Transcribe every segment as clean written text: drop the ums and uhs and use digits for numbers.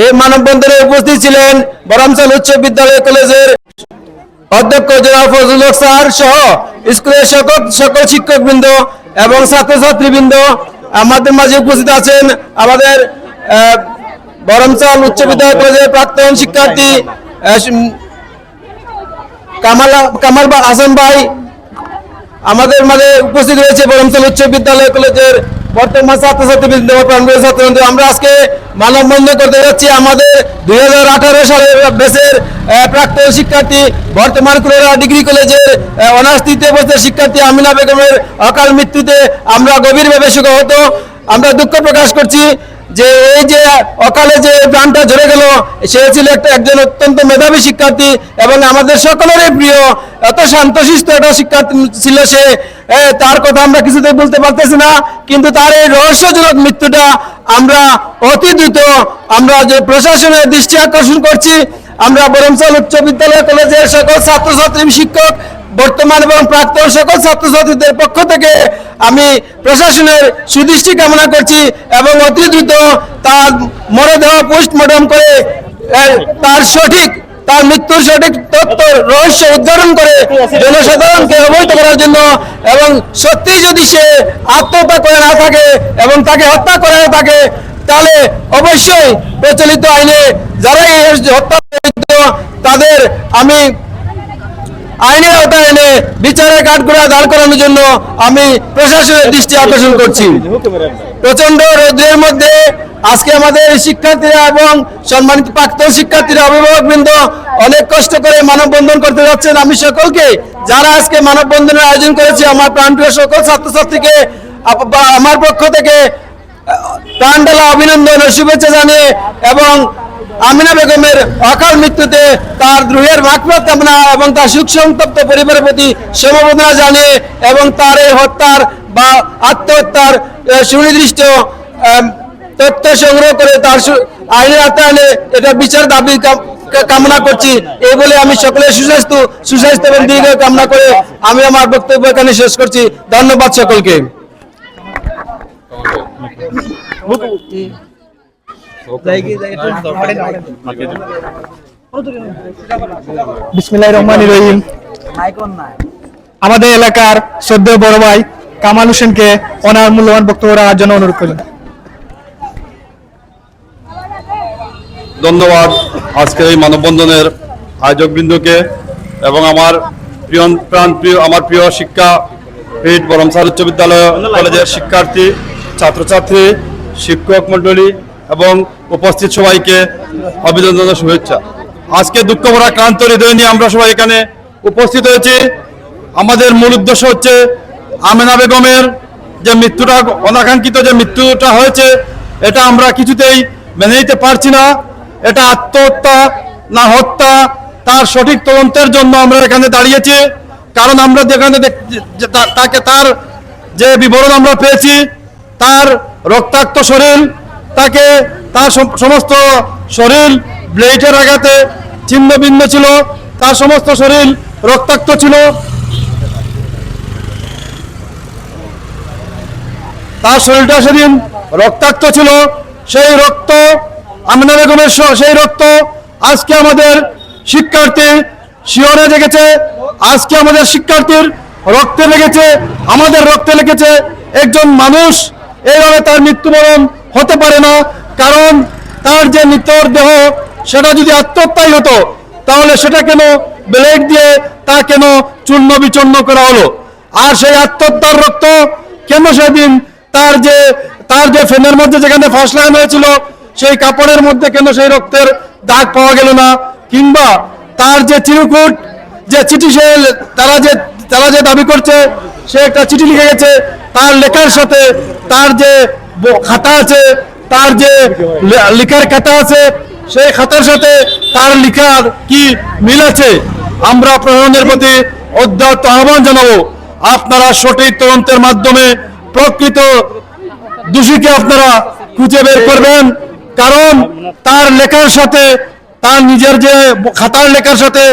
এই মানববন্ধনে উপস্থিত ছিলেন বরমচাল উচ্চ বিদ্যালয় কলেজের অধ্যক্ষ জনাব ফজলুল হক স্যার সহ স্কুলের সকল শিক্ষকবৃন্দ এবং ছাত্রছাত্রীবৃন্দ। আমাদের মাঝে উপস্থিত আছেন আমাদের বরমচাল উচ্চ বিদ্যালয় কলেজের প্রাক্তন শিক্ষার্থী কামাল হাসান ভাই। আমাদের মাঝে উপস্থিত রয়েছে বরমচাল উচ্চ বিদ্যালয় কলেজের বর্তমান ছাত্রছাত্রীবৃন্দ, প্রাণপ্রিয় ছাত্রবৃন্দ। আমরা আজকে মানববন্ধন করতে যাচ্ছি আমাদের 2018 সালের ব্যাচের প্রাক্তন শিক্ষার্থী, বর্তমান কুলেরা ডিগ্রি কলেজের অনার্স তৃতীয় বর্ষের শিক্ষার্থী আমিনা বেগমের অকাল মৃত্যুতে আমরা গভীরভাবে শোকাহত। আমরা দুঃখ প্রকাশ করছি যে এই যে অকালে যে প্রাণটা ঝরে গেল, সে ছিল একজন অত্যন্ত মেধাবী শিক্ষার্থী এবং আমাদের সকলেরই প্রিয়, এত শান্তশিষ্ট একটা শিক্ষার্থী ছিল সে। তার কথা আমরা কিছুতেই বলতে পারতেছি না, কিন্তু তার এই রহস্যজনক মৃত্যুটা আমরা অতি দ্রুত আমরা যে প্রশাসনের দৃষ্টি আকর্ষণ করছি। আমরা বরমচাল উচ্চ বিদ্যালয় কলেজের সকল ছাত্রছাত্রী, শিক্ষক, বর্তমান এবং প্রাক্তন সকল ছাত্রছাত্রীদের পক্ষ থেকে আমি প্রশাসনের সুদৃষ্টি কামনা করছি এবং অতি দ্রুত তার মরদেহ পোস্টমর্টম করে তার মৃত্যুর সঠিক তথ্য রহস্য উদ্ঘাটন করে জনসাধারণকে অবহিত করার জন্য, এবং সত্যি যদি সে আত্মহত্যা করে না থাকে এবং তাকে হত্যা করে না থাকে, তাহলে অবশ্যই প্রচলিত আইনে যারাই হত্যা তাদের আমি আইনের আওতায় এনে বিচারের কাঠগড়ায় দাঁড় করানোর জন্য আমি প্রশাসনের দৃষ্টি আকর্ষণ করছি। প্রচন্ড রোদের মধ্যে আজকে আমাদের শিক্ষার্থীরা এবং সম্মানিত প্রাক্তন শিক্ষার্থীরা, অভিভাবকবৃন্দ অনেক কষ্ট করে মানববন্ধন করতে যাচ্ছেন। আমি সকলকে, যারা আজকে মানববন্ধনের আয়োজন করেছে, আমার প্রাণপ্রিয় সকল ছাত্রছাত্রীকে আমার পক্ষ থেকে প্রাণঢালা অভিনন্দন ও শুভেচ্ছা জানিয়ে এবং আমিনা বেগমের অকাল মৃত্যুতে তার রুহের মাগফিরাত কামনা এবং তার শোক সন্তপ্ত পরিবারের প্রতি সমবেদনা জানিয়ে এবং তার এই হত্যার বা আত্মহত্যার সুনির্দিষ্ট তথ্য সংগ্রহ করে তার আইনের আওতায় এটা বিচার দাবি কামনা করছি। এই বলে আমি সকলের সুস্বাস্থ্য এবং দীর্ঘ কামনা করে আমি আমার বক্তব্য এখানে শেষ করছি। ধন্যবাদ সকলকে। বিসমিল্লাহির রহমানির রহিম। আমাদের এলাকার শ্রদ্ধেয় বড় ভাই কামাল হোসেনকে ওনার মূল্যবান বক্তব্য রাখার জন্য অনুরোধ করলেন। ধন্যবাদ আজকের এই মানববন্ধনের আয়োজকবৃন্দকে এবং আমার প্রিয় শিক্ষা পীঠ বরমচাল উচ্চ বিদ্যালয় কলেজের শিক্ষার্থী, ছাত্রছাত্রী, শিক্ষক মণ্ডলী এবং উপস্থিত সবাইকে অভিনন্দন ও শুভেচ্ছা। আজকে দুঃখ ভরা ক্লান্ত হৃদয় নিয়ে আমরা সবাই এখানে উপস্থিত হয়েছি। আমাদের মূল উদ্দেশ্য হচ্ছে আমিনা বেগমের যে মৃত্যুটা, অনাকাঙ্ক্ষিত যে মৃত্যুটা হয়েছে, এটা আমরা কিছুতেই মেনে নিতে পারছি না। এটা আত্মহত্যা না হত্যা, তার সঠিক তদন্তের জন্য আমরা এখানে দাঁড়িয়েছি। কারণ আমরা যেখানে তার যে বিবরণ আমরা পেয়েছি, তার রক্তাক্ত শরীর, তার সমস্ত শরীর ব্লেডের আঘাতে ছিন্ন ভিন্ন ছিল, তার সমস্ত শরীর রক্তাক্ত ছিল। তার শরীরটা সেদিন রক্তাক্ত ছিল। সেই রক্ত, আমিনা বেগমের সেই রক্ত আজকে আমাদের শিক্ষার্থী শিহরে জেগেছে। আজকে আমাদের শিক্ষার্থীর রক্তে লেগেছে, আমাদের রক্তে লেগেছে। একজন মানুষ এইভাবে তার মৃত্যুবরণ হতে পারে না। কারণ তার যে মৃতদেহ, সেটা যদি আত্মহত্যাই হতো, তাহলে সেটা কেন ব্লেড দিয়ে তা কেন চূর্ণ বিচূর্ণ করা হলো? আর সেই আত্মহত্যার রক্ত কেন সেদিন তার যে ফ্যানের মধ্যে যেখানে ফাঁস লাগানো হয়েছিল, সেই কাপড়ের মধ্যে কেন সেই রক্তের দাগ পাওয়া গেল না? কিংবা তার যে চিরকুট, যে চিঠি, তারা যে দাবি করছে সে একটা চিঠি লিখে গেছে, তার লেখার সাথে তার যে খাতা আছে, তার যে লেখার খাতা আছে, সেই খাতার সাথে তার লেখার কি মিল আছে? আমরা প্রশাসনের প্রতি অদ্যত আহ্বান জানাবো, আপনারা সঠিক তদন্তের মাধ্যমে প্রকৃত দোষীকে আপনারা খুঁজে বের করবেন। কারণ তার লেখার সাথে, তার নিজের যে খাতার লেখার সাথে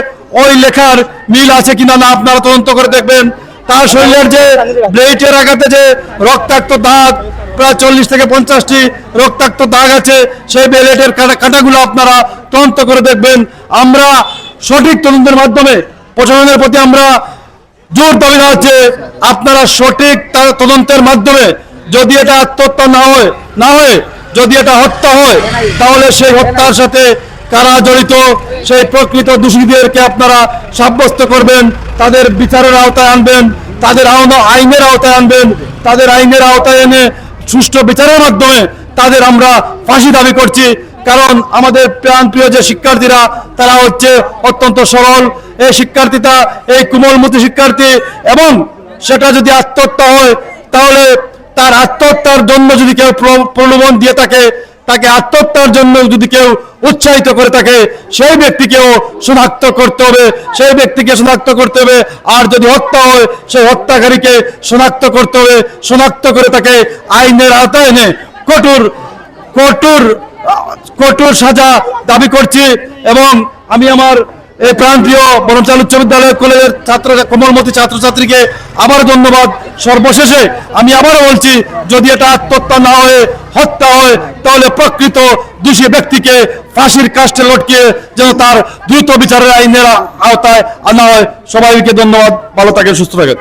ওই লেখার মিল আছে কিনা না আপনারা তদন্ত করে দেখবেন। তার শরীরের যে ব্লেডের আঘাতে যে রক্তাক্ত দাগ, প্রায় 40 থেকে 50টি রক্তাক্ত দাগ আছে। সেই ব্যালেটের কাটাগুলো আপনারা তদন্ত করে দেখবেন। আমরা সঠিক তদন্তের মাধ্যমে প্রশাসনের প্রতি আমরা জোর দাবি জানাচ্ছি, আপনারা সঠিক তদন্তের মাধ্যমে যদি এটা আত্মহত্যা না হয় যদি এটা হত্যা হয়, তাহলে সেই হত্যার সাথে কারা জড়িত সেই প্রকৃত দোষীদেরকে আপনারা সাব্যস্ত করবেন, তাদের বিচারের আওতায় আনবেন, তাদের আইনের আওতায় আনবেন, তাদের আইনের আওতায় এনে সুষ্ঠু বিচারের মাধ্যমে তাদের আমরা ফাঁসি দাবি করছি। কারণ আমাদের প্রাণপ্রিয় যে শিক্ষার্থীরা তারা হচ্ছে অত্যন্ত সরল এই শিক্ষার্থীরা, এই কোমলমতি শিক্ষার্থী, এবং সেটা যদি আত্মহত্যা হয় তাহলে তার আত্মহত্যার জন্য যদি কেউ প্রলোভন দিয়ে থাকে, তাকে আত্মহত্যার জন্য যদি কেউ উৎসাহিত করে থাকে, সেই ব্যক্তিকেও শনাক্ত করতে হবে, সেই ব্যক্তিকে শনাক্ত করতে হবে। আর যদি হত্যা হয় সেই হত্যাকারীকে শনাক্ত করতে হবে, শনাক্ত করে তাকে আইনের আওতায় এনে কঠোর কঠোর কঠোর সাজা দাবি করছি। এবং আমি আমার এই প্রাণপ্রিয় বনচাল উচ্চ বিদ্যালয় কলেজের কোমলমতি ছাত্রছাত্রীকে আবার ধন্যবাদ। সর্বশেষে আমি আবারও বলছি, যদি এটা আত্মহত্যা না হয়ে হত্যা হয় তাহলে প্রকৃত দোষী ব্যক্তিকে ফাঁসির কাস্টে লটকিয়ে যেন তার দ্রুত বিচারের আইনের আওতায় আনা হয়। সবাইকে ধন্যবাদ, ভালো থাকেন, সুস্থ থাকেন।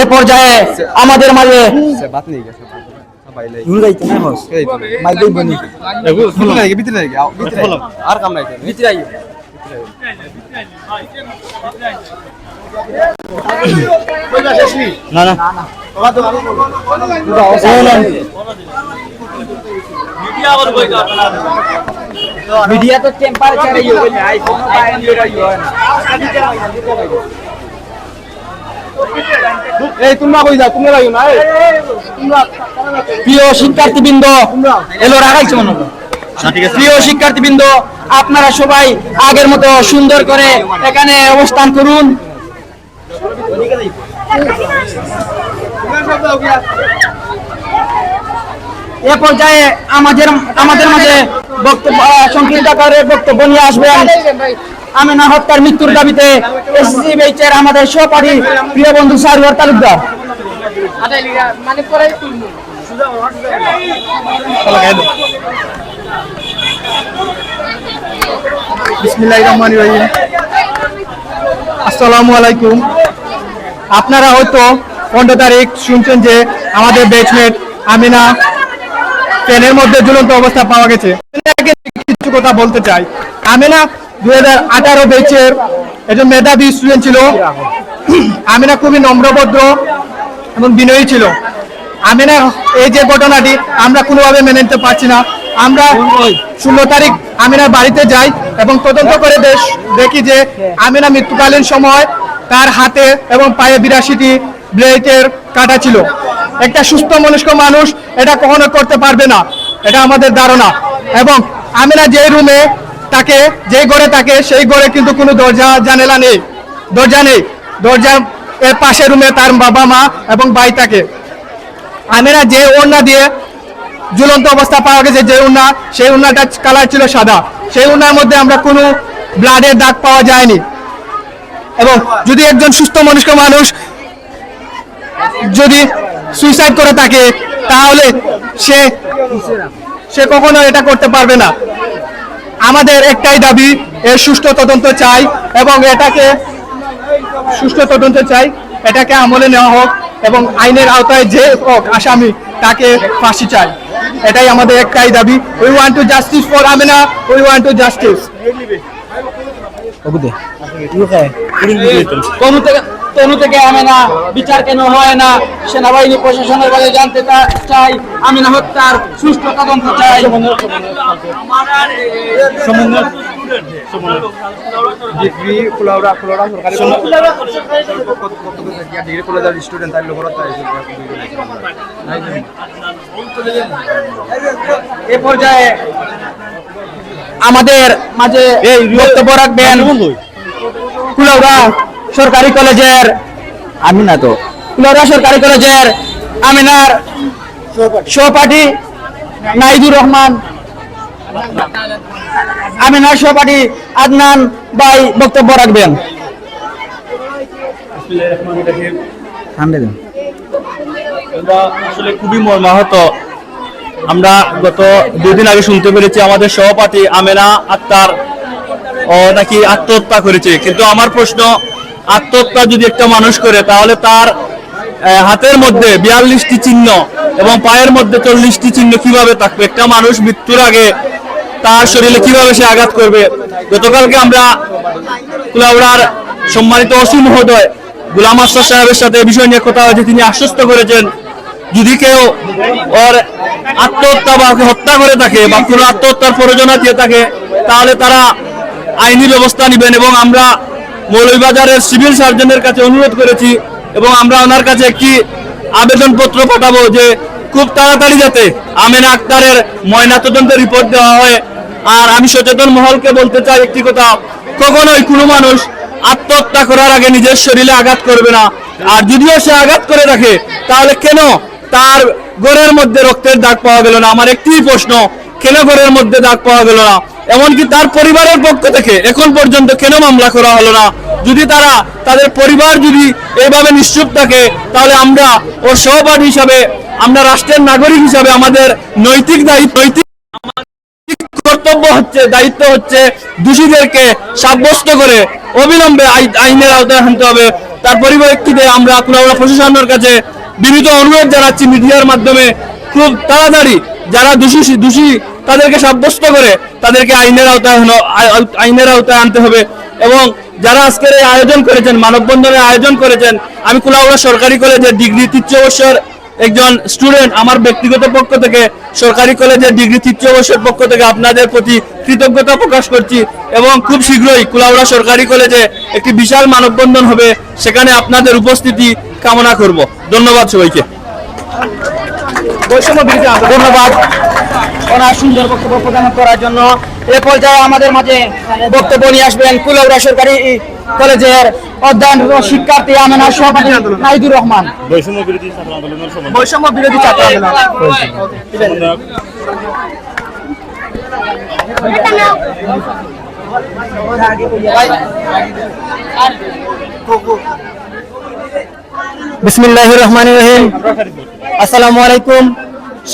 এ পর্যায়ে আমাদের মাঝে মিডিয়া তো টেম্পারেচারে আইফোন এই তোমরা কই যাও, তোমরা লাগো না। প্রিয় শিক্ষার্থীবৃন্দ, এলো রাখাইছে মনে হয়। প্রিয় শিক্ষার্থীবৃন্দ, আপনারা সবাই আগের মতো সুন্দর করে এখানে অবস্থান করুন। এ পর্যায়ে আমাদের মাঝে বক্তব্য সংক্ষিপ্ত আকারে বক্তব্য নিয়ে আসবেন আমেনা হত্যার মৃত্যুর দাবিতে এসএসসি বেচের আমাদের সহপাঠী প্রিয় বন্ধু সারওয়ার তালুকদার। বিসমিল্লাহির রহমানির রহিম। আসসালামু আলাইকুম। আপনারা হয়তো 15 তারিখ শুনছেন যে আমাদের ব্যাচমেট আমিনা ট্রেনের মধ্যে ঝুলন্ত অবস্থা পাওয়া গেছে। কিছু কথা বলতে চাই। আমিনা 2018 ব্যাচের একজন মেধাবী স্টুডেন্ট ছিল। আমিনা খুবই নম্রভদ্র এবং বিনয়ী ছিল। আমিনা এই যে ঘটনাটি আমরা কোনোভাবে মেনে নিতে পারছি না। আমরা 16 তারিখ আমিনার বাড়িতে যাই এবং তদন্ত করে দেখি যে আমিনা মৃত্যুকালীন সময় তার হাতে এবং পায়ে 82টি ব্লেডের কাটা ছিল। একটা সুস্থ মনস্ক মানুষ এটা কখনো করতে পারবে না, এটা আমাদের ধারণা। এবং আমিনা যে রুমে থাকে, যে ঘরে থাকে, সেই ঘরে কিন্তু কোনো দরজা নেই। দরজার এর পাশের রুমে তার বাবা মা এবং ভাই থাকে। আমিনা যে ওড়না দিয়ে ঝুলন্ত অবস্থা পাওয়া গেছে, যে ওড়না, সেই ওড়নাটার কালার ছিল সাদা। সেই ওড়নার মধ্যে আমরা কোনো ব্লাডের দাগ পাওয়া যায়নি। এবং যদি একজন সুস্থ মনস্ক মানুষ যদি সুইসাইড করে থাকে তাহলে সে কখনো এটা করতে পারবে না। আমাদের একটাই দাবি, এর সুষ্ঠু তদন্ত চাই এবং এটাকে আমলে নেওয়া হোক এবং আইনের আওতায় যে হোক আসামি তাকে ফাঁসি চাই। এটাই আমাদের একটাই দাবি। We want to justice for Amina, we want to justice. Tanu থেকে আমিনা বিচার কেন হয় না, সেনাবাহিনী প্রশাসনের কাছে জানতে চাই। আমিনা হত্যার সুষ্ঠু তদন্ত চাই। এ পর্যায়ে আমাদের মাঝে বক্তব্য রাখবেন কুলাউড়া সরকারি কলেজের কুলাউড়া সরকারি কলেজের আমিনার সহপাঠী নাইদুর রহমান, আমিনার সহপাঠী আদনান ভাই বক্তব্য রাখবেন। আসলে খুবই মর্মাহত। আমরা গত 2 দিন আগে শুনতে পেরেছি আমাদের সভাপতি আমেনা আক্তার নাকি আত্মহত্যা করেছে। কিন্তু আমার প্রশ্ন, আত্মহত্যা যদি একটা মানুষ করে তাহলে তার হাতের মধ্যে 42টি চিহ্ন এবং পায়ের মধ্যে 40টি চিহ্ন কিভাবে থাকবে? একটা মানুষ মৃত্যুর আগে তার শরীরে কিভাবে সে আঘাত করবে? গতকালকে আমরা কুলাউড়ার সম্মানিত ওসি মহোদয় গোলাম আফসার সাহেবের সাথে এই বিষয় নিয়ে কথা হয়েছে। তিনি আশ্বস্ত করেছেন যদি কেউ ওর আত্মহত্যা বা হত্যা করে থাকে বা কোনো আত্মহত্যার প্রয়োজনা দিয়ে থাকে তাহলে তারা আইনি ব্যবস্থা নেবেন। এবং আমরা মৌলভীবাজারের সিভিল সার্জনের কাছে অনুরোধ করেছি এবং আমরা ওনার কাছে একটি আবেদনপত্র পাঠাবো যে খুব তাড়াতাড়ি যাতে আমেনা আক্তারের ময়নাতদন্তের রিপোর্ট দেওয়া হয়। আর আমি সচেতন মহলকে বলতে চাই একটি কথা, কখনোই কোনো মানুষ আত্মহত্যা করার আগে নিজের শরীরে আঘাত করবে না। আর যদিও সে আঘাত করে রাখে তাহলে কেন তার ঘরের মধ্যে রক্তের দাগ পাওয়া গেল না? আমার একটি প্রশ্ন, কেন ঘরের মধ্যে দাগ পাওয়া গেল না? এমনকি তার পরিবারের পক্ষ থেকে এখন পর্যন্ত কেন মামলা করা হলো না? যদি তাদের পরিবার যদি এইভাবে নিশ্চুপ থাকে তাহলে আমরা ওর সহপাঠী হিসাবে, আমরা রাষ্ট্রের নাগরিক হিসাবে আমাদের নৈতিক কর্তব্য হচ্ছে, দায়িত্ব হচ্ছে দোষীদেরকে সাব্যস্ত করে অবিলম্বে আইনের আওতায় আনতে হবে। তার পরিপ্রেক্ষিতে আমরা কুলাউড়া প্রশাসনের কাছে বিনীত অনুরোধ জানাচ্ছি মিডিয়ার মাধ্যমে খুব তাড়াতাড়ি যারা দোষী তাদেরকে সাব্যস্ত করে তাদেরকে আইনের আওতায় আনতে হবে। এবং যারা আজকের এই আয়োজন করেছেন, মানববন্ধনের আয়োজন করেছেন, আমি কুলাউড়া সরকারি কলেজের ডিগ্রি 3য় বর্ষের একজন স্টুডেন্ট, আমার ব্যক্তিগত পক্ষ থেকে সরকারি কলেজের ডিগ্রি 3য় বর্ষের পক্ষ থেকে আপনাদের প্রতি কৃতজ্ঞতা প্রকাশ করছি। এবং খুব শীঘ্রই কুলাউড়া সরকারি কলেজে একটি বিশাল মানববন্ধন হবে, সেখানে আপনাদের উপস্থিতি কামনা করব। ধন্যবাদ সবাইকে। ধন্যবাদ ওনার সুন্দর বক্তব্য প্রদান করার জন্য। এ পর্যায়ে আমাদের মাঝে বক্তব্য নিয়ে আসবেন কুলাউড়া সরকারি কলেজের অধ্যয়নরত শিক্ষার্থী আমেনার সভাপতি নাইদুর রহমান। বৈষম্য বিরোধী ছাত্র আন্দোলনের সভাপতি। বৈষম্য বিরোধী ছাত্র আন্দোলন। বিসমিল্লাহির রহমানির রহিম। আসসালামু আলাইকুম।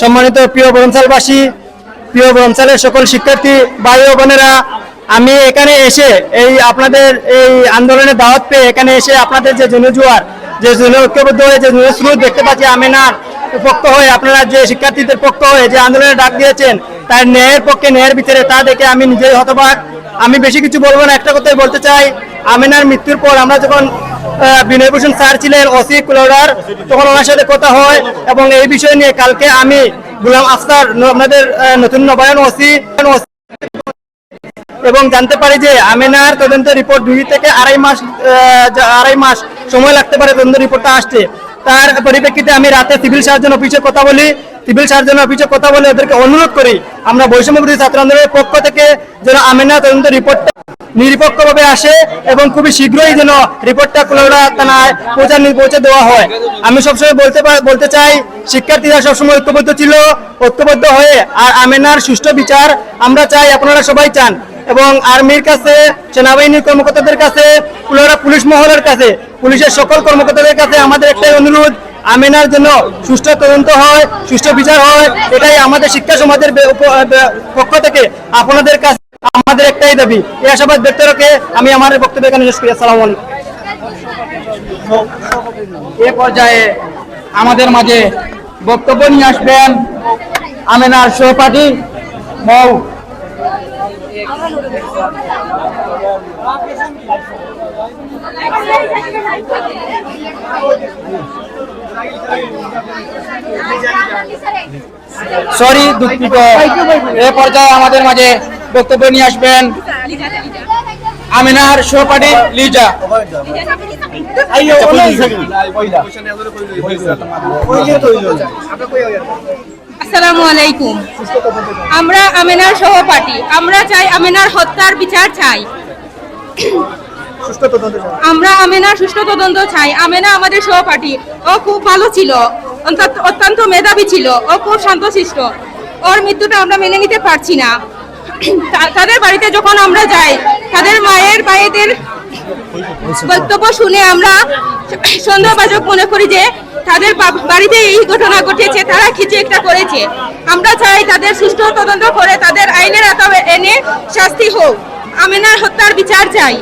সম্মানিত প্রিয় বরমসালবাসী, প্রিয় বরমসালের সকল শিক্ষার্থী ভাই ও বোনেরা, আমি এখানে এসে এই আপনাদের এই আন্দোলনে দাওয়াত পেয়ে এখানে এসে আপনাদের যে জনজোয়ার, যে জন ঐক্যবদ্ধ হয়ে যে জনস্রোত দেখতে পাচ্ছি আমেনার পক্ষ হয়ে, আপনারা যে শিক্ষার্থীদের পক্ষ হয়ে যে আন্দোলনে ডাক দিয়েছেন তার ন্যায়ের পক্ষে, ন্যায়ের ভিতরে, তা দেখে আমি নিজেই হতবাক। আমি বেশি কিছু বলবো না, একটা কথাই বলতে চাই। আমেনার মৃত্যুর পর আমরা যখন বিনয়ভূষণ স্যার ছিলেন ওসি কুলাউড়ার, তখন ওনার সাথে কথা হয় এবং এই বিষয় নিয়ে কালকে আমি গোলাম আফসার আপনাদের নতুন নবায়ন ওসি এবং জানতে পারি যে আমেনার তদন্ত রিপোর্ট 2 থেকে আড়াই মাস সময় লাগতে পারে তদন্ত রিপোর্টটা আসতে। তার পরিপ্রেক্ষিতে আমি রাতে সিভিল সার্জন অফিসে কথা বলি, ওদেরকে অনুরোধ করি আমরা বৈষম্য বিরোধী ছাত্র আন্দোলনের পক্ষ থেকে যেন আমেনার তদন্ত রিপোর্টটা নিরপেক্ষভাবে আসে এবং খুবই শীঘ্রই যেন রিপোর্টটা কুলাউড়া থানায় পৌঁছে দেওয়া হয়। আমি সবসময় বলতে চাই, শিক্ষার্থীরা সবসময় ঐক্যবদ্ধ হয়ে আর আমেনার সুষ্ঠু বিচার আমরা চাই, আপনারা সবাই চান। এবং আর্মির কাছে, সেনাবাহিনীর কর্মকর্তাদের কাছে, কুলাউড়া পুলিশ মহলের কাছে, পুলিশের সকল কর্মকর্তাদের কাছে আমাদের একটাই অনুরোধ, আমেনার জন্য সুষ্ঠু তদন্ত হয়, সুষ্ঠু বিচার হয়। এটাই আমাদের শিক্ষা সমাজের পক্ষ থেকে আপনাদের কাছে আমাদের একটাই দাবি। এই আশাবাদ ব্যক্ত রেখে আমি আমার বক্তব্য এখানে শেষ করি। আসসালামু আলাইকুম। এ পর্যায়ে আমাদের মাঝে বক্তব্য নিয়ে আসবেন আমেনার সহপাঠী মৌ। সরি, দুঃখিত। এ পর্যায়ে আমাদের মাঝে বক্তব্য নিয়ে আসবেন আমেনার সহপাঠী লিজা। আসসালামু আলাইকুম। আমরা আমেনার সহপাঠী, আমরা চাই আমেনার হত্যার বিচার চাই, আমরা আমেনার সুষ্ঠু তদন্ত চাই। আমেনা আমাদের সহপাঠী, ও খুব ভালো ছিল, অত্যন্ত মেধাবী ছিল, ও খুব শান্তশিষ্ট। ওর মৃত্যুটা আমরা মেনে নিতে পারছি না। তাদের বাড়িতে যখন আমরা যাই, তাদের মায়েদের বক্তব্য শুনে আমরা সন্দেহভাজন মনে করি যে তাদের বাড়িতে এই ঘটনা ঘটেছে, তারা কিছু একটা করেছে। আমরা চাই তাদের সুষ্ঠু তদন্ত করে তাদের আইনের আওতায় এনে শাস্তি হোক। আমেনার হত্যার বিচার চাই।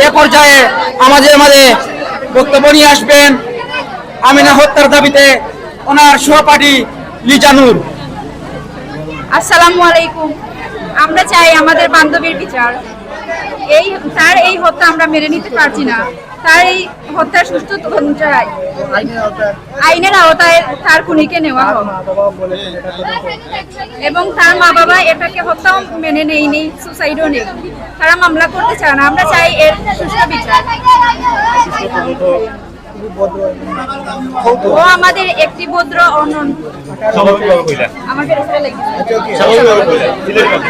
এ পর্যায়ে আমাদের মাঝে বক্তব্য নিয়ে আসবেন আমিনা হত্যার দাবিতে ওনার সহপাঠী লিজানুর। আসসালামু আলাইকুম। আমরা চাই আমাদের বান্ধবীর বিচার। তার এই হত্যা আমরা মেনে নিতে পারছি না। তার এই হত্যার সুষ্ঠু তদন্ত চাই। আইনের আওতায় তার খুনিকে নেওয়া হোক। এবং তার মা বাবা এটাকে হত্যাও মেনে নেয়নি, সুসাইডও নেই, তারা মামলা করতে চায় না। আমরা চাই এর সুষ্ঠু বিচার। ও আমাদের একটি ভদ্র আমাকে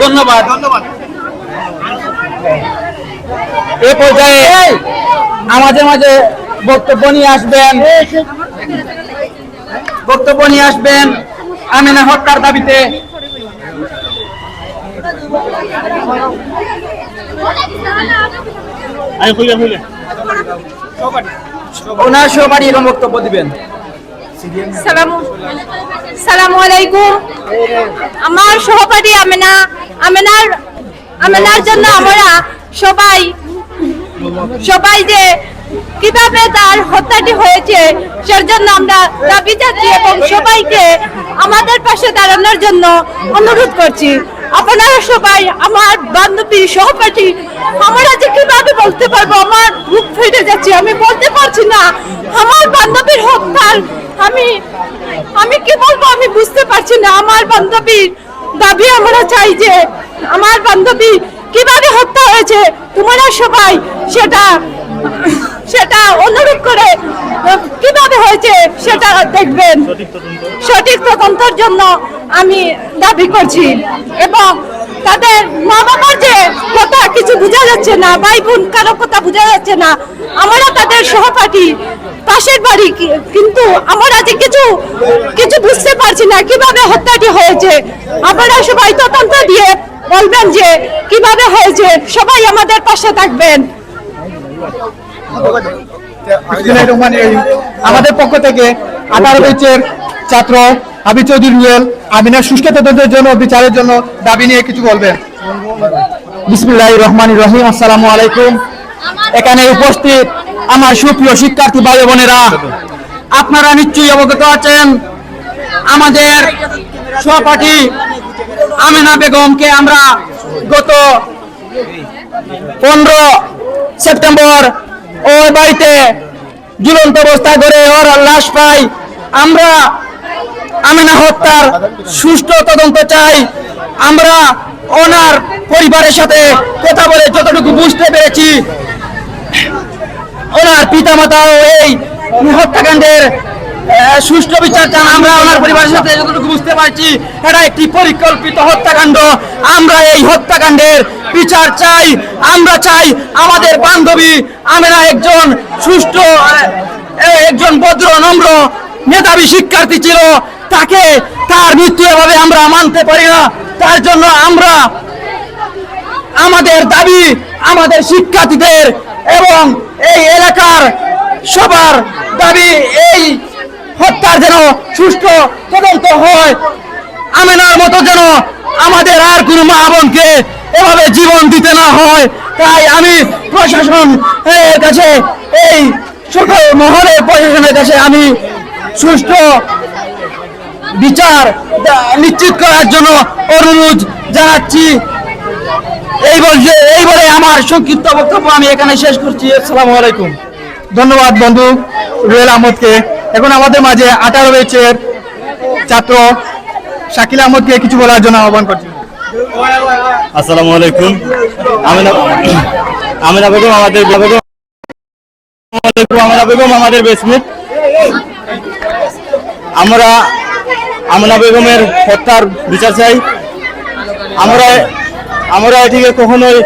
ধন্যবাদ। এ পর্যায়ে আমাদের মাঝে বক্তব্য নিয়ে আসবেন আমিনা হত্যার দাবিতে ওনার সহপাঠী এবং বক্তব্য দিবেন। সালামু আলাইকুম। আমার সহপাঠী আমেনার জন্য আমরা সবাই যে কিভাবে তার হত্যাটি হয়েছে সের জন্য আমরা দাবি জানাচ্ছি এবং সবাইকে আমাদের পাশে দাঁড়ানোর জন্য অনুরোধ করছি। আপনারা সবাই আমার বান্ধবী সহপাঠী, আমরা যে কিভাবে বলতে পারবো, আমার বুক ফেটে যাচ্ছে, আমি বলতে পারছি না। আমার বান্ধবীর হত্যার আমি কি বলবো, আমি বুঝতে পারছি না। আমার বান্ধবীর দাবি আমরা চাই যে আমার বান্ধবী কিভাবে হত্যা হয়েছে, তোমরা সবাই সেটা অনুরোধ করে কিভাবে হয়েছে সেটা দেখবেন। সঠিক তদন্তের জন্য আমি দাবি করছি। এবং তাদের মা বাবার যে কথা কিছু বোঝা যাচ্ছে না, ভাই বোন কারো কথা বোঝা যাচ্ছে না। আমরা তাদের সহপাঠী, পাশের বাড়ি, কিন্তু আমরা যে কিছু বুঝতে পারছি না কিভাবে হত্যাটি হয়েছে। আপনারা সবাই তদন্ত দিয়ে বলবেন যে কিভাবে হয়েছে, সবাই আমাদের পাশে থাকবেন। আমাদের পক্ষ থেকে 18 ব্যাচের ছাত্র আবি চৌধুরী রুয়েল আমিনার সুষ্ঠু তদন্তের জন্য, বিচারের জন্য দাবি নিয়ে কিছু বলবেন। বিসমিল্লাহির রহমানির রহিম। আসসালামু আলাইকুম। এখানে উপস্থিত আমার সুপ্রিয় শিক্ষার্থী ভাই বোনেরা, আপনারা নিশ্চয়ই অবগত আছেন আমাদের সহপাঠী আমেনা বেগমকে আমরা গত 15 সেপ্টেম্বর ওর বাড়িতে ঝুলন্ত অবস্থায় ধরে ওর লাশ পাই। আমরা আমেনা হত্যার সুষ্ঠু তদন্ত চাই। আমরা ওনার পরিবারের সাথে কথা বলে যতটুকু বুঝতে পেরেছি, ওনার পিতামাতাও এই হত্যাকাণ্ডের সুষ্ঠু বিচার চান। আমরা ওনার পরিবারের সাথে যতটুকু বুঝতে পারছি, এটা একটি পরিকল্পিত হত্যাকাণ্ড। আমরা এই হত্যাকাণ্ডের বিচার চাই। আমরা চাই আমাদের বান্ধবী আমেনা একজন সুষ্ঠু, একজন ভদ্র, নম্র, মেধাবী শিক্ষার্থী ছিল। তার মৃত্যু এভাবে আমরা মানতে পারি না। তার জন্য আমরা আমাদের দাবি, আমাদের শিক্ষার্থীদের এবং এই এলাকার সবার দাবি, এই হত্যার যেন সুষ্ঠু তদন্ত হয়। আমেনার মতো যেন আমাদের আর কোনো মা বোনকে এভাবে জীবন দিতে না হয়। তাই আমি প্রশাসনের কাছে, এই সকল মহলের প্রশাসনের কাছে আমি সুষ্ঠু বিচার নিশ্চিত করার জন্য অনুরোধ জানাচ্ছি। এই বলে আমার সংক্ষিপ্ত বক্তব্য আমি এখানে শেষ করছি। আসসালামু আলাইকুম। ধন্যবাদ বন্ধু রুয়েল আহমদকে। এখন আমাদের মাঝে 18 ব্যাচের ছাত্র শাকিল আহমদকে কিছু বলার জন্য আহ্বান করছি। আসসালামু আলাইকুম। আমিনা বেগম আমাদের বেসমেট। আমরা আমিনা বেগমের হত্যার বিচার চাই। আমরা এটিকে কখনোই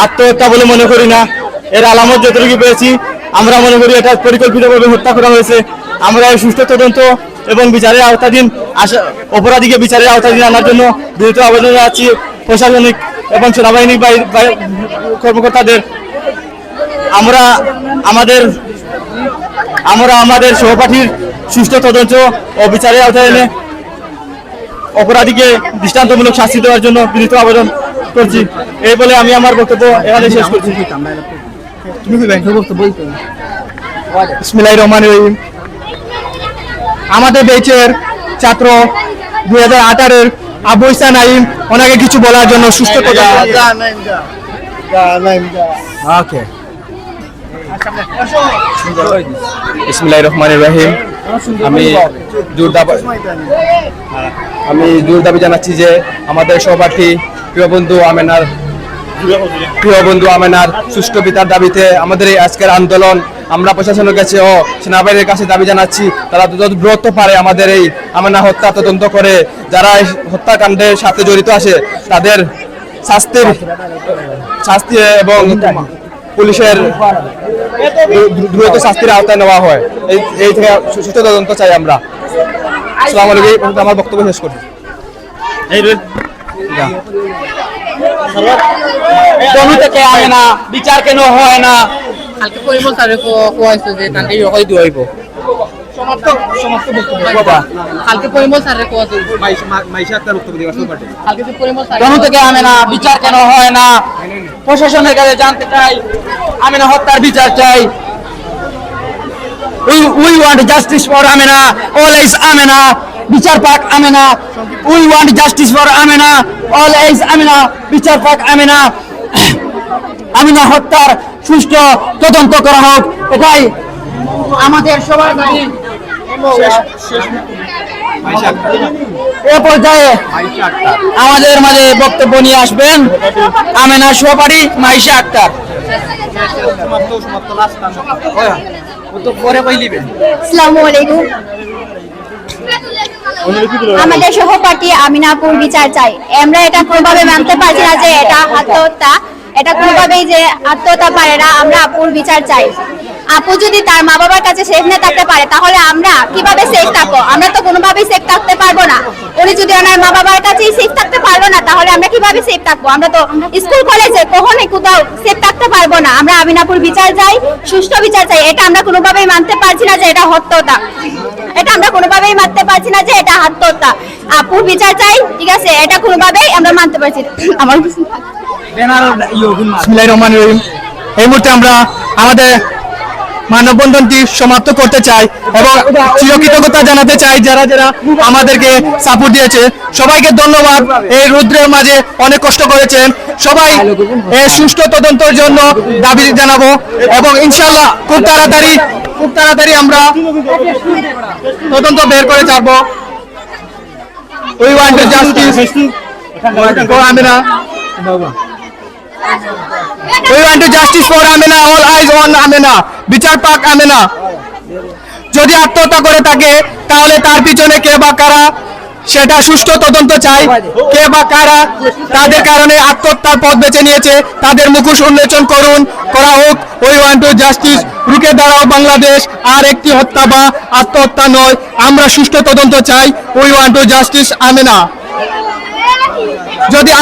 আত্মহত্যা বলে মনে করি না। এর আলামত যতটুকু পেয়েছি, আমরা মনে করি এটা পরিকল্পিতভাবে হত্যা করা হয়েছে। আমরা এই সুষ্ঠু তদন্ত এবং বিচারের আওতাধীন অপরাধীকে বিচারের আওতাধীন আনার জন্য দ্রুত আবেদন জানাচ্ছি প্রশাসনিক এবং সেনাবাহিনী কর্মকর্তাদের। আমরা আমাদের সহপাঠীর সুষ্ঠু তদন্ত ও বিচারের আওতায় এনে অপরাধীকে দৃষ্টান্তমূলক শাস্তি দেওয়ার জন্য বিনীত আবেদন করছি। এই বলে আমি আমার বক্তব্য এখানে শেষ করছি। বিসমিল্লাহির রহমানির রহিম। আমাদের বেচের ছাত্র 2018-এর আবু ইসা নাইম, ওনাকে কিছু বলার জন্য সুস্থ ওকে, বিসমিল্লাহির রহমানির রহিম। আমি জোর দাবি জানাচ্ছি যে আমাদের সহপাঠী প্রিয় বন্ধু আমেনার সুষ্ঠু বিচার দাবিতে আমাদের এই আজকের আন্দোলন। আমরা প্রশাসনের কাছে ও সেনাবাহিনীর কাছে দাবি জানাচ্ছি, তারা যত দ্রুত পারে আমাদের এই আমেনা হত্যা তদন্ত করে যারা এই হত্যাকাণ্ডের সাথে জড়িত আছে তাদের শাস্তি এবং পুলিশের দ্রুত শাস্তির আওতায় নেওয়া হয়। এই থেকে সুষ্ঠু তদন্ত চাই আমরা। আসসালামু আলাইকুম, আমার বক্তব্য শেষ করি। তনু থেকে আমেনা বিচার কেন হয় না? কালকে পরিমল স্যারে কোয়াইছে যে তাকে ইহই দুইব কালকে পরিমল স্যারে কোয়াইছে কালকে যে পরিমল স্যার তনু থেকে আমেনা বিচার কেন হয় না? প্রশাসনের কাছে জানতে চাই, আমেনা হত্যার বিচার চাই। We want justice for Amena, always Amena, বিচার পাক Amena. We want justice for Amena, always Amena, বিচার পাক Amena. আমিনা হত্যার সুষ্ঠু তদন্ত করা হোক, এটাই আমাদের সবার দাবি। এ পর্যায়ে আমাদের মাঝে বক্তব্য নিয়ে আসবেন আমেনার সহপাঠী মাইশা আক্তার। আসসালামু আলাইকুম। আমাদের সহপাঠী আমিনাপুর বিচার চাই। আমরা এটা কোনোভাবে মানতে পারছি না যে এটা আত্মহত্যা, এটা কোনোভাবেই যে আত্মহত্যা পারে না। আমরা আপুর বিচার চাই। আপু যদি তার মা বাবার কাছে সেফ না থাকতে পারে তাহলে আমরা কিভাবে সেফ থাকবো? আমরা তো কোনোভাবেই সেফ থাকতে পারবো না। উনি যদি ওনার মা বাবার কাছেই সেফ থাকতে পারলো না তাহলে আমরা কিভাবে সেফ থাকবো? আমরা তো স্কুল কলেজে কখনোই কোথাও সেফ থাকতে পারবো না। আমরা আমিনাপুর বিচার চাই, সুষ্ঠু বিচার চাই। এটা আমরা কোনোভাবেই মানতে পারছি না যে এটা হত্যা। এটা আমরা কোনোভাবেই মানতে পারছি না যে এটা আত্মহত্যা। আপুর বিচার চাই, ঠিক আছে? এটা কোনোভাবেই আমরা মানতে পারছি না। আমার বিসমিল্লাহির রহমানির রহিম। এই মুহূর্তে আমরা আমাদের মানববন্ধনটি সমাপ্ত করতে চাই এবং চিরকৃতজ্ঞতা জানাতে চাই যারা যারা আমাদেরকে সাপোর্ট দিয়েছে। সবাইকে ধন্যবাদ। এই রৌদ্রের মাঝে অনেক কষ্ট করেছেন সবাই। এই সুষ্ঠু তদন্তের জন্য দাবি জানাবো এবং ইনশাআল্লাহ খুব তাড়াতাড়ি আমরা তদন্ত বের করে ছাড়বো। We want justice for Amena. We want justice for Amena. All eyes on Amena. বিচার পাক Amena. যদি আত্মহত্যা করে থাকে তাহলে তার পিছনে কে বা কারা সেটা সুষ্ঠু তদন্ত চাই। কে বা কারা তাদের কারণে আত্মহত্যার পথ বেছে নিয়েছে তাদের মুখোশ উন্মোচন করা হোক। We want justice. রুখে দাঁড়াও বাংলাদেশ, আর একটি হত্যা বা আত্মহত্যা নয়। আমরা সুষ্ঠু তদন্ত চাই। We want justice Amena. যদি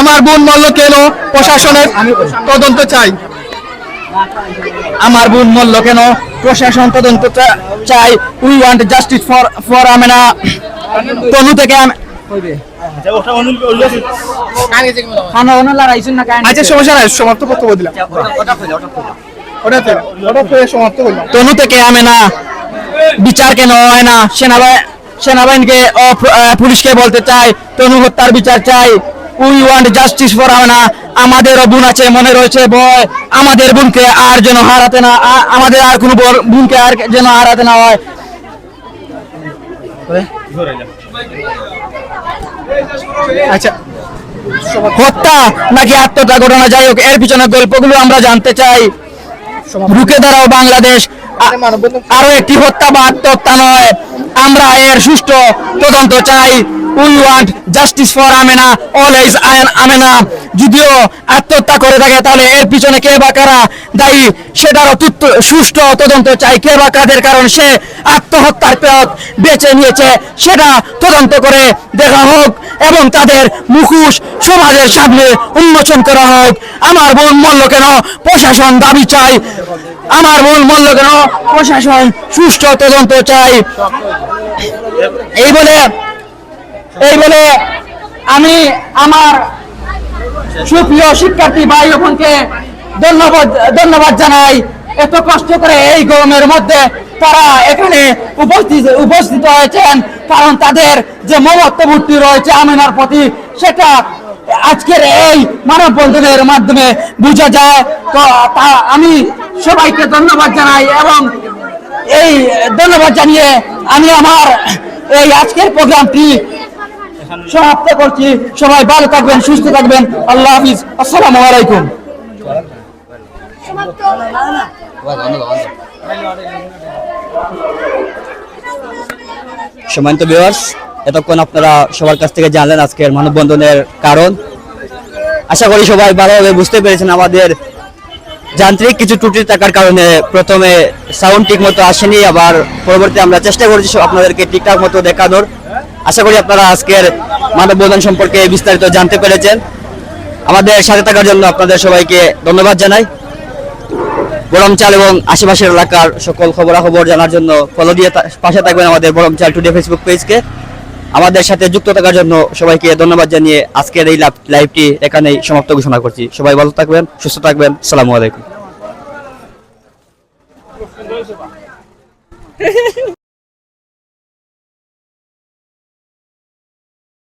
আমার বোন মল্ল কেন প্রশাসনের তদন্ত চাই। আমার বোন মল্ল কেন প্রশাসন তদন্ত চাই। We want justice for Amena. Tanu থেকে আচ্ছা সমস্যা নাই, সমাপ্ত বক্তব্য দিলাম। সমাপ্ত করলাম। তনু থেকে আমেনা বিচার কেন হয় না? সেনাবাহিনীকে ও পুলিশকে বলতে চাই তনু হত্যার বিচার চাই। We want justice for Amena. আমাদেরও বোন আছে, মনে রয়েছে ভয়। আমাদের বোনকে আর যেন হারাতে না, আমাদের আর কোনো বোনকে আর যেন হারাতে না হয়। আচ্ছা হত্যা নাকি আত্মহত্যা ঘটনা, যাই হোক এর পিছনে গল্পগুলো আমরা জানতে চাই। রুখে দাঁড়াও বাংলাদেশ, আরো একটি হত্যা বা আত্মহত্যা নয়, আমরা এর সুষ্ঠু তদন্ত চাই। We want justice for Amena, always Amena. যদিও আত্মহত্যা করে থাকে তাহলে এর পিছনে কে বা কারা দায়ী সেটারও সুষ্ঠু তদন্ত চাই। কে বা কাদের কারণ সে আত্মহত্যার পথ বেছে নিয়েছে সেটা তদন্ত করে দেখা হোক এবং তাদের মুখোশ সমাজের সামনে উন্মোচন করা হোক। আমার বোন মূল্য কেন প্রশাসন দাবি চাই, আমার বোন মূল্য কেন প্রশাসন সুষ্ঠু তদন্ত চাই। এই বলে আমি আমার সুপ্রিয় শিক্ষার্থী ভাই বোনকে ধন্যবাদ জানাই। এত কষ্ট করে এই গরমের মধ্যে তারা এখানে উপস্থিত হয়েছেন, কারণ তাদের যে মমত্ববুদ্ধি রয়েছে আমিনার প্রতি সেটা আজকের এই মানববন্ধনের মাধ্যমে বোঝা যায়। তো আমি সবাইকে ধন্যবাদ জানাই এবং এই ধন্যবাদ জানিয়ে আমি আমার এই আজকের প্রোগ্রামটি সমাপ্ত করছি। সবাই ভালো থাকবেন, সুস্থ থাকবেন। আল্লাহ হাফিজ। আসসালামু আলাইকুম। সম্মানিত ভিউয়ার্স, এতক্ষণ আপনারা সবার কাছ থেকে জানলেন আজকের মানববন্ধনের কারণ। আশা করি সবাই ভালোভাবে বুঝতে পেরেছেন। আমাদের যান্ত্রিক কিছু ত্রুটি থাকার কারণে প্রথমে সাউন্ড ঠিক মতো আসেনি, আবার পরবর্তী আমরা চেষ্টা করেছি আপনাদেরকে ঠিকঠাক মতো দেখানোর। আশা করি আপনারা আজকের মানববন্ধন সম্পর্কে বিস্তারিত জানতে পেরেছেন। আমাদের সাথে থাকার জন্য আপনাদের সবাইকে ধন্যবাদ জানাই। বরমচাল এবং আশেপাশের এলাকার সকল খবরাখবর জানার জন্য ফলো দিয়ে পাশে থাকবেন আমাদের বরমচাল টুডে ফেসবুক পেজকে। আমাদের সাথে যুক্ত থাকার জন্য সবাইকে ধন্যবাদ জানিয়ে আজকের এই লাইভটি এখানেই সমাপ্ত ঘোষণা করছি। সবাই ভালো থাকবেন, সুস্থ থাকবেন। আসসালামু আলাইকুম।